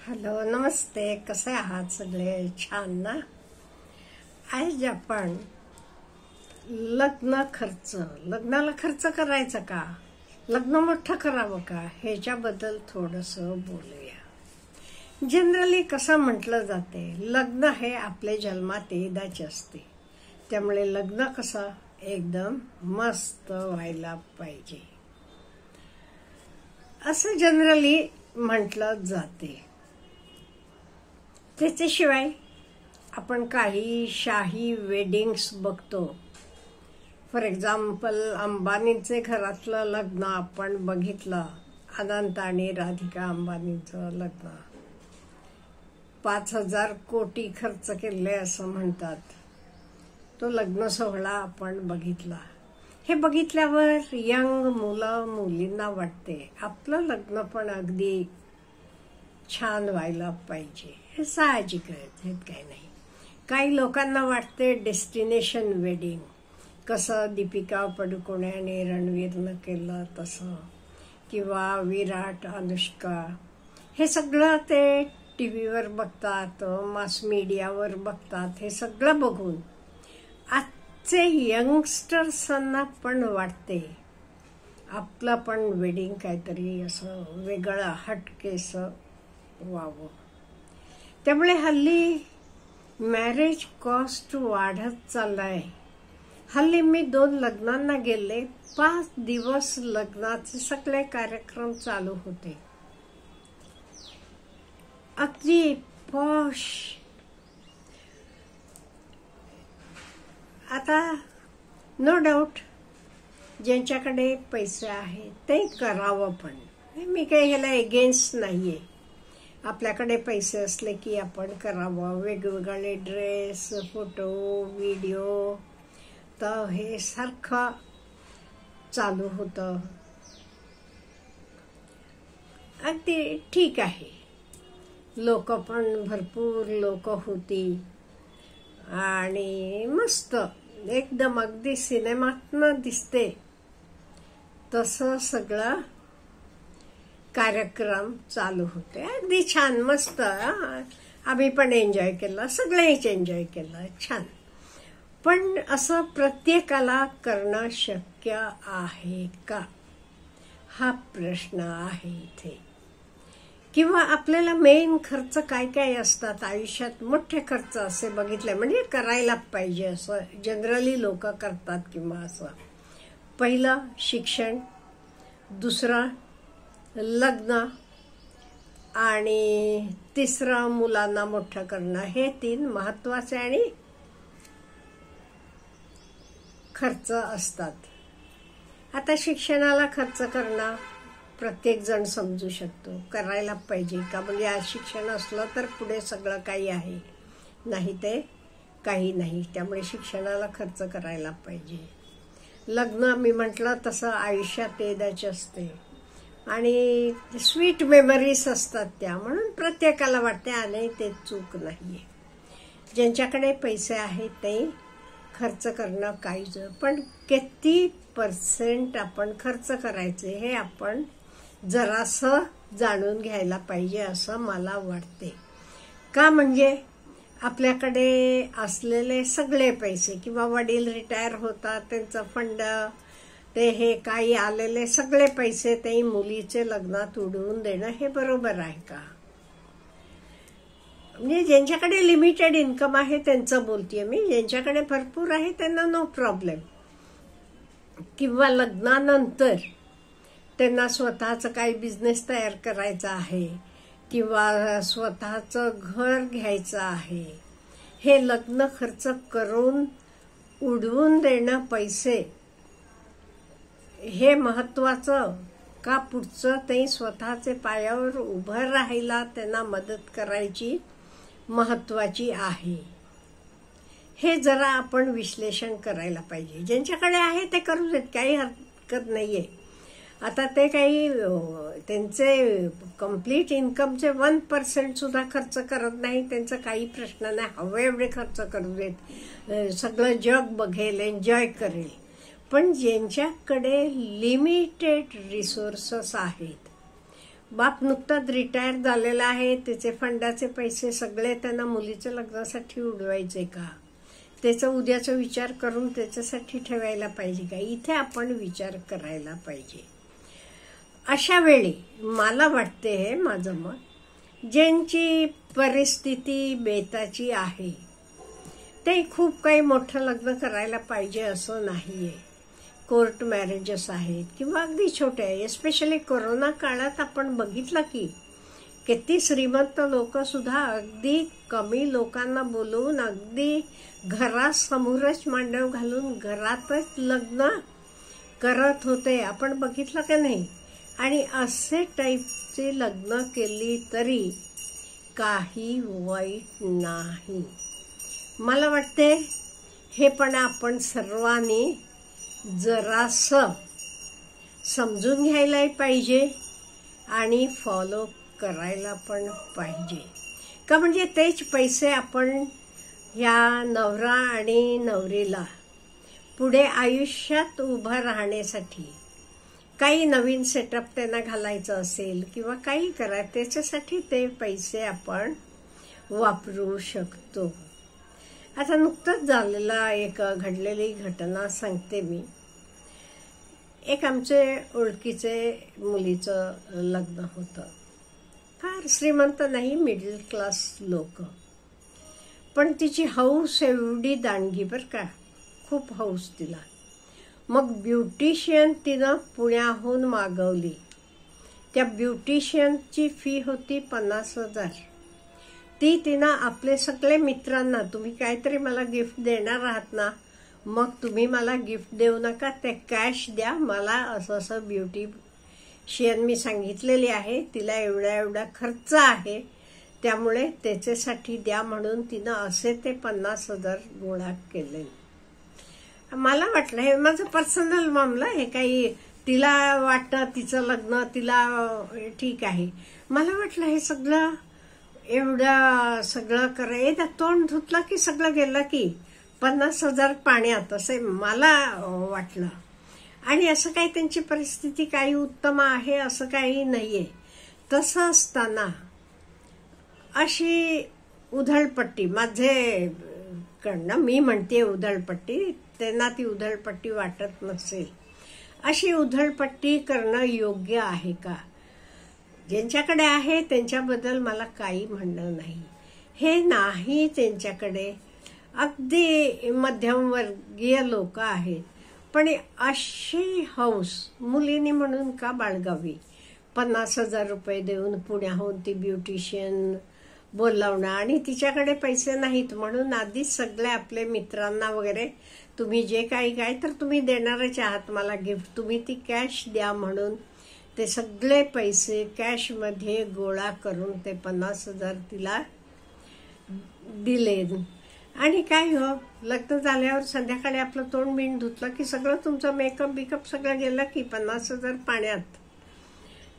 Hello, नमस्ते. कसे आहात सगळे? छान ना? आज आपण लग्नाला खर्च करायचा का, लग्न मोठं करावं का, ह्याच्याबद्दल थोडंसं बोलूया. जनरली कसं म्हटलं जाते, लग्न हे आपले जन्मात एकदाच असते, त्यामुळे लग्न कसं एकदम मस्त व्हायला पाहिजे असं जनरली म्हटलं जाते. त्याच्याशिवाय आपण काही शाही वेडिंग्स बघतो. फॉर एक्झाम्पल, अंबानींचे घरातलं लग्न आपण बघितलं. अनंत आणि राधिका अंबानींचं लग्न 5,000 कोटी खर्च केले असं म्हणतात. तो लग्न सोहळा आपण बघितला. हे बघितल्यावर यंग मुलींना वाटते आपलं लग्न पण अगदी छान व्हायला पाहिजे. हे साहजिक आहे, ह्यात काही नाही. काही लोकांना वाटते डेस्टिनेशन वेडिंग, कसं दीपिका पडुकोणे रणवीरनं केलं तसं, किंवा विराट, अनुष्का. हे सगळं ते टीव्हीवर बघतात, मास मीडियावर बघतात. हे सगळं बघून आजचे यंगस्टर्सना पण वाटते आपलं पण वेडिंग काहीतरी असं वेगळं हटकेसं व्हावं. त्यामुळे हल्ली मॅरेज कॉस्ट वाढत चाललाय. हल्ली मी 2 लग्नांना गेले. 5 दिवस लग्नाचे सगळे कार्यक्रम चालू होते, अगदी पॉश. आता नो डाऊट ज्यांच्याकडे पैसे आहेत ते करावं, पण मी काही ह्याला एगेन्स्ट नाहीये. आपल्याकडे पैसे असले की आपण करावं. वेगवेगळे ड्रेस, फोटो, व्हिडिओ, तर हे सारखं चालू होतं. अगदी ठीक आहे, लोक पण भरपूर लोक होती आणि मस्त एकदम अगदी सिनेमातनं दिसते तसं सगळं कार्यक्रम चालू होते. अगदी छान, मस्त. आम्ही पण एन्जॉय केलं, सगळेच एन्जॉय केलं, छान. पण असं प्रत्येकाला करणं शक्य आहे का, हा प्रश्न आहे इथे. किंवा आपल्याला मेन खर्च काय काय असतात आयुष्यात, मोठे खर्च असे बघितले म्हणजे करायला पाहिजे असं जनरली लोक करतात. किंवा असं पहिलं शिक्षण, दुसरं लग्न, आणि तिसरं मुलांना मोठं करणं. हे 3 महत्वाचे आणि खर्च असतात. आता शिक्षणाला खर्च करणं प्रत्येक जण समजू शकतो, करायला पाहिजे का, म्हणजे आज शिक्षण असलं तर पुढे सगळं काही आहे, नाही ते काही नाही. त्यामुळे शिक्षणाला खर्च करायला पाहिजे. लग्न मी म्हटलं तसं आयुष्यात एकदाच असते आणि स्वीट मेमरीज असतात त्या, म्हणून प्रत्येकाला वाटते आणि ते चूक नाहीये. ज्यांच्याकडे पैसे आहेत ते खर्च करणं काहीच, पण किती % आपण खर्च करायचे हे आपण जरासं जाणून घ्यायला पाहिजे असं मला वाटते. का, म्हणजे आपल्याकडे असलेले सगळे पैसे, किंवा वडील रिटायर होतात त्यांचं फंड, ते हे काही आलेले सगळे पैसे ते मुलीचे लग्नात उडवून देणं हे बरोबर आहे का? म्हणजे ज्यांच्याकडे लिमिटेड इन्कम आहे त्यांचं बोलतेय मी. ज्यांच्याकडे भरपूर आहे त्यांना नो प्रॉब्लेम. किंवा लग्नानंतर त्यांना स्वतःचं काही बिझनेस तयार करायचा आहे, किंवा स्वतःचं घर घ्यायचं आहे. हे लग्न खर्च करून उडवून देणं पैसे हे महत्वाचं का, पुढचं ते स्वतःचे पायावर उभं राहायला त्यांना मदत करायची महत्वाची आहे? हे जरा आपण विश्लेषण करायला पाहिजे. ज्यांच्याकडे आहे ते करू देत, काही हरकत नाहीये. आता ते काही त्यांचे कम्प्लीट इन्कमचे 1% सुद्धा खर्च करत नाही, त्यांचा काही प्रश्न नाही. हवे एवढे खर्च करू देत, सगळं जग बघेल, एन्जॉय करेल. पण ज्यांच्याकडे लिमिटेड रिसोर्सेस आहेत, बाप नुकताच रिटायर झालेला आहे, त्याचे फंडाचे पैसे सगळे त्यांना मुलीच्या लग्नासाठी उडवायचे का? त्याचा उद्याचा विचार करून त्याच्यासाठी ठेवायला पाहिजे का? इथे आपण विचार करायला पाहिजे. अशा वेळी मला वाटते, हे माझं मत, ज्यांची परिस्थिती बेताची आहे ते खूप काही मोठं लग्न करायला पाहिजे असं नाहीये. कोर्ट मॅरेजेस आहेत किंवा अगदी छोटे आहे. एस्पेशली कोरोना काळात आपण बघितलं की किती श्रीमंत लोक सुद्धा अगदी कमी लोकांना बोलवून अगदी घरासमोरच मांडव घालून घरातच लग्न करत होते. आपण बघितलं का नाही? आणि असे टाईपचे लग्न केली तरी काही वाईट नाही. मला वाटते हे पण आपण सर्वांनी जरासं समजून घ्यायलाही पाहिजे आणि फॉलो करायला पण पाहिजे का? म्हणजे तेच पैसे आपण ह्या नवरा आणि नवरीला पुढे आयुष्यात उभं राहण्यासाठी काही नवीन सेटअप त्यांना घालायचं असेल किंवा काही करा, त्याच्यासाठी ते पैसे आपण वापरू शकतो. आता नुकतंच झालेला एक घडलेली घटना सांगते मी. एक आमचे ओळखीचे मुलीचं लग्न होतं. फार श्रीमंत नाही, मिडल क्लास लोक. पण तिची हौस एवढी दांडगी बरं का, खूप हौस तिला. मग ब्युटिशियन तिनं पुण्याहून मागवली. त्या ब्युटिशियनची फी होती 50,000. ती तिनं आपले सगळे मित्रांना, तुम्ही काहीतरी मला गिफ्ट देणार आहात ना, मग तुम्ही मला गिफ्ट देऊ नका, ते कॅश द्या मला. असं असं ब्युटिशियन मी सांगितलेली आहे, तिला एवढा एवढा खर्च आहे, त्यामुळे त्याच्यासाठी द्या म्हणून तिनं असे ते 50,000 गोळा केले. मला वाटलं हे माझं पर्सनल मामला, हे काही तिला वाटतं तिचं लग्न तिला ठीक आहे. मला वाटलं हे सगळं एवढं सगळं करायला तोंड धुतलं की सगळं गेलं की 50,000 पाण्यात, असे मला वाटलं. आणि असं काही त्यांची परिस्थिती काही उत्तम आहे असं काही नाहीये. तसं असताना अशी उधळपट्टी माझे कडनं, मी म्हणते उधळपट्टी, त्यांना ती उधळपट्टी वाटत नसेल, अशी उधळपट्टी करणं योग्य आहे का? ज्यांच्याकडे आहे त्यांच्याबद्दल मला काही म्हणणं नाही. हे नाही त्यांच्याकडे, अगदी मध्यमवर्गीय लोक आहेत, पण अशी हौस मुलींनी म्हणून का बाळगावी? 50,000 रुपये देऊन पुण्याहून ती ब्युटिशियन बोलावणं, आणि तिच्याकडे पैसे नाहीत म्हणून आधीच सगळे आपले मित्रांना वगैरे, तुम्ही जे काही काय तर तुम्ही देणारच आहात मला गिफ्ट, तुम्ही ती कॅश द्या म्हणून ते सगळे पैसे कॅशमध्ये गोळा करून ते 50,000 तिला दिले. आणि काय हो, लग्न झाल्यावर संध्याकाळी आपलं तोंड बिंड धुतलं की सगळं तुमचं मेकअप बिकअप सगळं गेलं की 50,000 पाण्यात.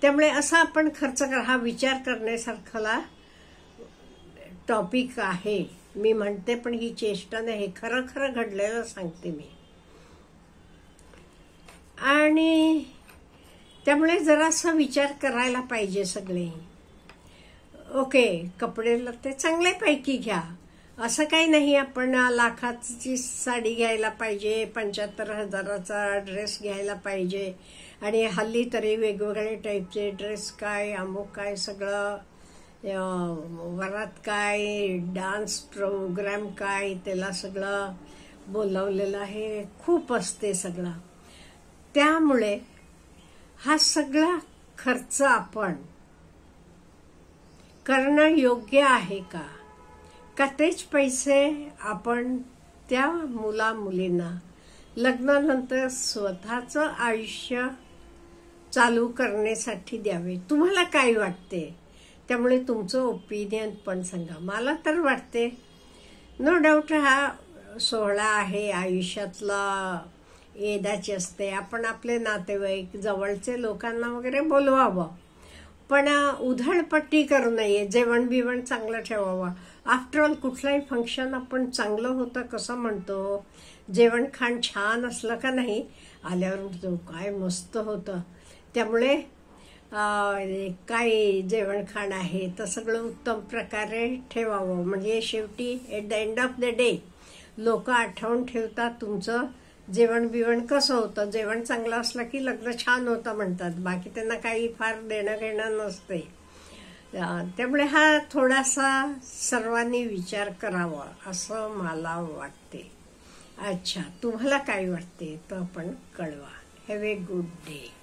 त्यामुळे असा आपण खर्च करा, हा विचार करण्यासारखाला टॉपिक आहे. मी म्हणते पण ही चेष्टा नाही, हे खरं खरं घडलेलं सांगते मी. आणि त्यामुळे जरासा विचार करायला पाहिजे सगळे. ओके, कपडे लत्ते चांगल्यापैकी घ्या, असं काही नाही आपण लाखाची साडी घ्यायला पाहिजे, 75,000चा ड्रेस घ्यायला पाहिजे. आणि हल्ली तरी वेगवेगळे टाईपचे ड्रेस काय, अमुक काय, सगळं वरात काय, डान्स प्रोग्राम काय, त्याला सगळं बोलावलेलं आहे, खूप असते सगळं. त्यामुळे हा सगळा खर्च आपण करणं योग्य आहे का? का तेच पैसे आपण त्या मुला मुलींना लग्नानंतर स्वतःचं आयुष्य चालू करण्यासाठी द्यावे? तुम्हाला काय वाटते? त्यामुळे तुमचं ओपिनियन पण सांगा. मला तर वाटते नो डाऊट हा सोहळा आहे, आयुष्यातला येदाची असते, आपण आपले नातेवाईक जवळचे लोकांना वगैरे बोलवावं, पण उधळपट्टी करू नये, जेवण बिवण चांगलं ठेवावं. आफ्टरऑल कुठलाही फंक्शन आपण चांगलं होतं कसं म्हणतो, जेवण खाण छान असलं का नाही, आल्यावर म्हणतो काय मस्त होतं. त्यामुळे काय जेवण खाणं आहे तर सगळं उत्तम प्रकारे ठेवावं. म्हणजे शेवटी at the end of the day लोक आठवण ठेवतात तुमचं जेवण बिवण कसं होतं. जेवण चांगलं असलं की लग्न छान होतं म्हणतात, बाकी त्यांना काही फार देणं घेणं नसते. त्यामुळे हा थोडासा सर्वांनी विचार करावा असं मला वाटते. अच्छा, तुम्हाला काय वाटते तर आपण कळवा. Have a good day.